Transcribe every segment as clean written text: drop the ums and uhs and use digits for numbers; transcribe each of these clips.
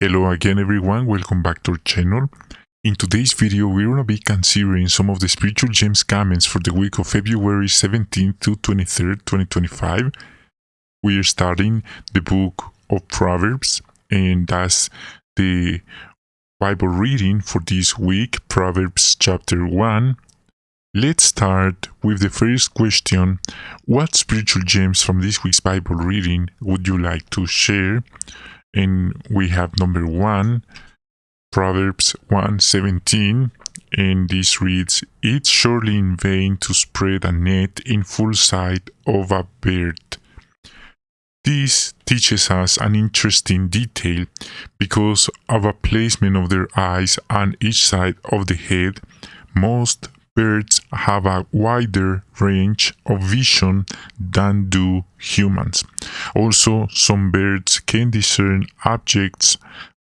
Hello again everyone, welcome back to our channel. In today's video, we're going to be considering some of the spiritual gems comments for the week of February 17th to 23rd, 2025. We are starting the book of Proverbs, and that's the Bible reading for this week, Proverbs chapter 1. Let's start with the first question. What spiritual gems from this week's Bible reading would you like to share? And we have number 1, Proverbs 1:17, and this reads, "It's surely in vain to spread a net in full sight of a bird." This teaches us an interesting detail. Because of a placement of their eyes on each side of the head, most birds have a wider range of vision than do humans. Also, some birds can discern objects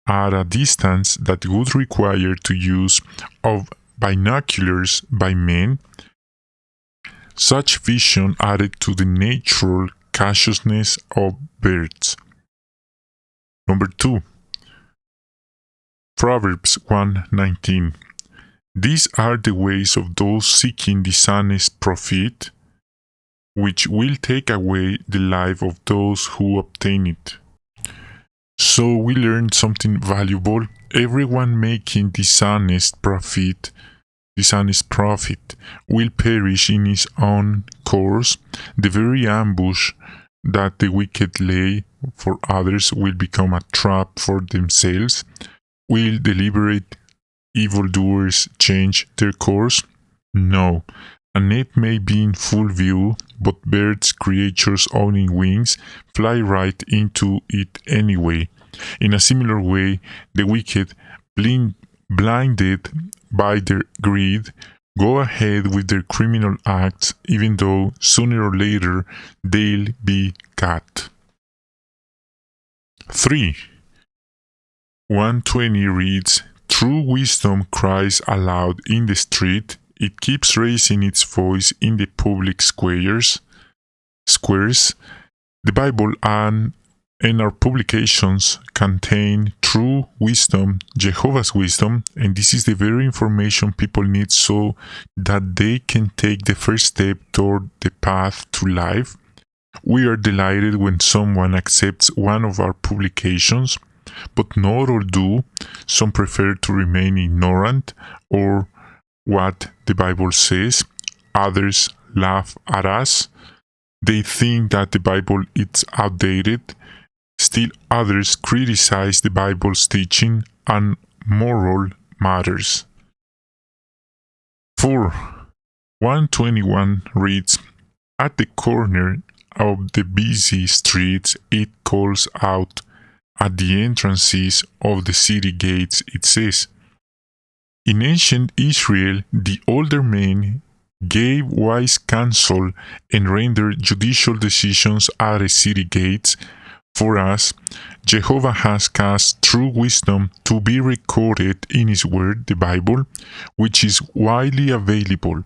at a distance that would require the use of binoculars by men. Such vision added to the natural cautiousness of birds. Number 2. Proverbs 1:19. "These are the ways of those seeking dishonest profit, which will take away the life of those who obtain it." So we learned something valuable. Everyone making dishonest profit will perish in his own course. The very ambush that the wicked lay for others will become a trap for themselves. Will deliberate evildoers change their course? No. A net may be in full view, but birds, creatures owning wings, fly right into it anyway. In a similar way, the wicked, blinded by their greed, go ahead with their criminal acts, even though sooner or later they'll be caught. 3. 1:20 reads, "True wisdom cries aloud in the street. It keeps raising its voice in the public squares. The Bible and our publications contain true wisdom, Jehovah's wisdom, and this is the very information people need so that they can take the first step toward the path to life. We are delighted when someone accepts one of our publications, but not all do. Some prefer to remain ignorant or what the Bible says. Others laugh at us. They think that the Bible is outdated. Still others criticize the Bible's teaching on moral matters." 4. 1:21 reads, "At the corner of the busy streets it calls out. At the entrances of the city gates it says." In ancient Israel, the older men gave wise counsel and rendered judicial decisions at the city gates. For us, Jehovah has caused true wisdom to be recorded in His Word, the Bible, which is widely available,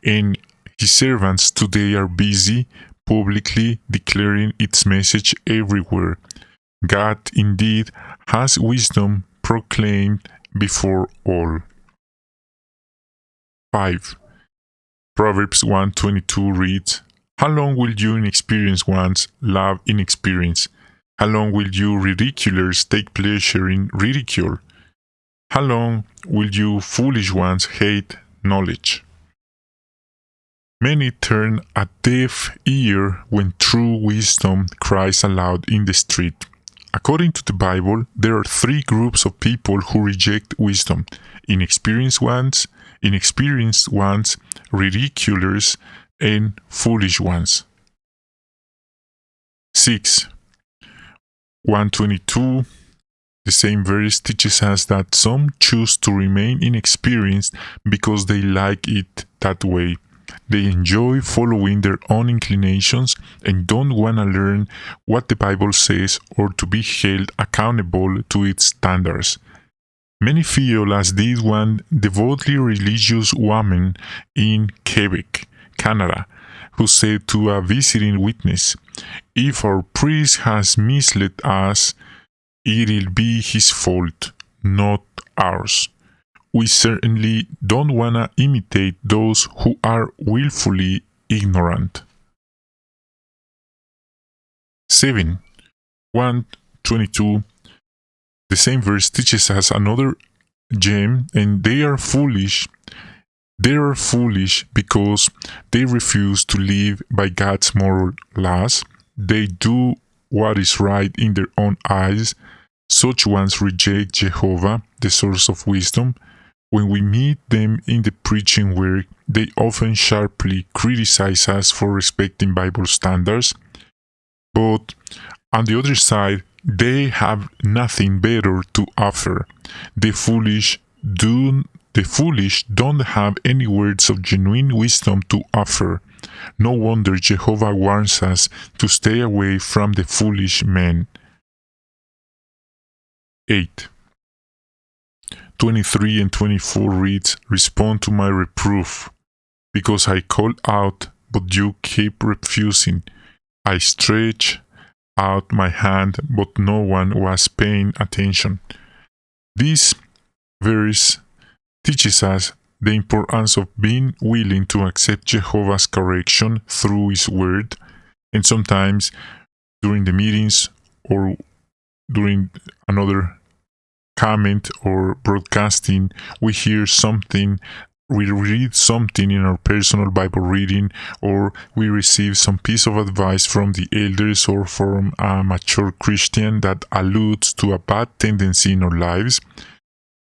and His servants today are busy publicly declaring its message everywhere. God indeed has wisdom proclaimed before all. 5. Proverbs 1:22 reads, "How long will you inexperienced ones love inexperience? How long will you ridiculers take pleasure in ridicule? How long will you foolish ones hate knowledge?" Many turn a deaf ear when true wisdom cries aloud in the street. According to the Bible, there are 3 groups of people who reject wisdom: inexperienced ones, ridiculers, and foolish ones. 6. 1:22, the same verse teaches us that some choose to remain inexperienced because they like it that way. They enjoy following their own inclinations and don't want to learn what the Bible says or to be held accountable to its standards. Many feel as did one devoutly religious woman in Quebec, Canada, who said to a visiting witness, "If our priest has misled us, It'll be his fault, not ours. We certainly don't want to imitate those who are willfully ignorant. 7. 1:22. The same verse teaches us another gem, and they are foolish. They are foolish because they refuse to live by God's moral laws. They do what is right in their own eyes. Such ones reject Jehovah, the source of wisdom. When we meet them in the preaching work, they often sharply criticize us for respecting Bible standards. But on the other side, they have nothing better to offer. The foolish don't have any words of genuine wisdom to offer. No wonder Jehovah warns us to stay away from the foolish men. 8. 23 and 24 reads, "Respond to my reproof, because I called out, but you keep refusing. I stretched out my hand, but no one was paying attention." This verse teaches us the importance of being willing to accept Jehovah's correction through His Word, and sometimes during the meetings or during another comment or broadcasting, we hear something, we read something in our personal Bible reading, or we receive some piece of advice from the elders or from a mature Christian that alludes to a bad tendency in our lives.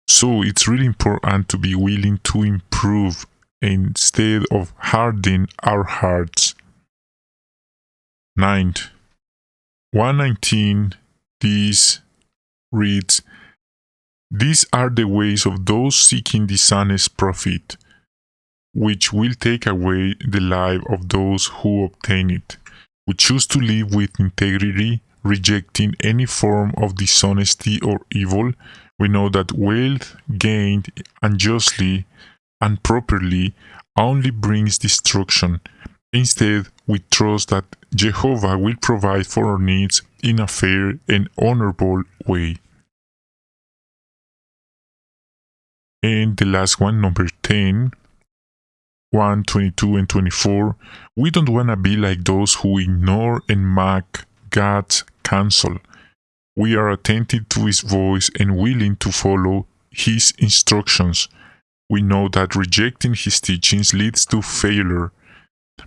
So it's really important to be willing to improve instead of hardening our hearts. 9. 1:19, this reads, "These are the ways of those seeking dishonest profit, which will take away the life of those who obtain it. We choose to live with integrity, rejecting any form of dishonesty or evil. We know that wealth gained unjustly and properly only brings destruction. Instead, we trust that Jehovah will provide for our needs in a fair and honorable way." And the last one, number 10, 1:22 and 24. We don't want to be like those who ignore and mock God's counsel. We are attentive to His voice and willing to follow His instructions. We know that rejecting His teachings leads to failure,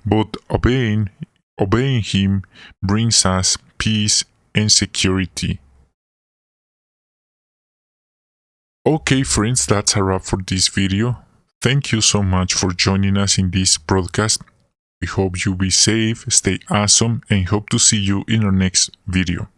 but obeying Him brings us peace and security. Okay friends, that's a wrap for this video. Thank you so much for joining us in this broadcast. We hope you be safe, stay awesome, and hope to see you in our next video.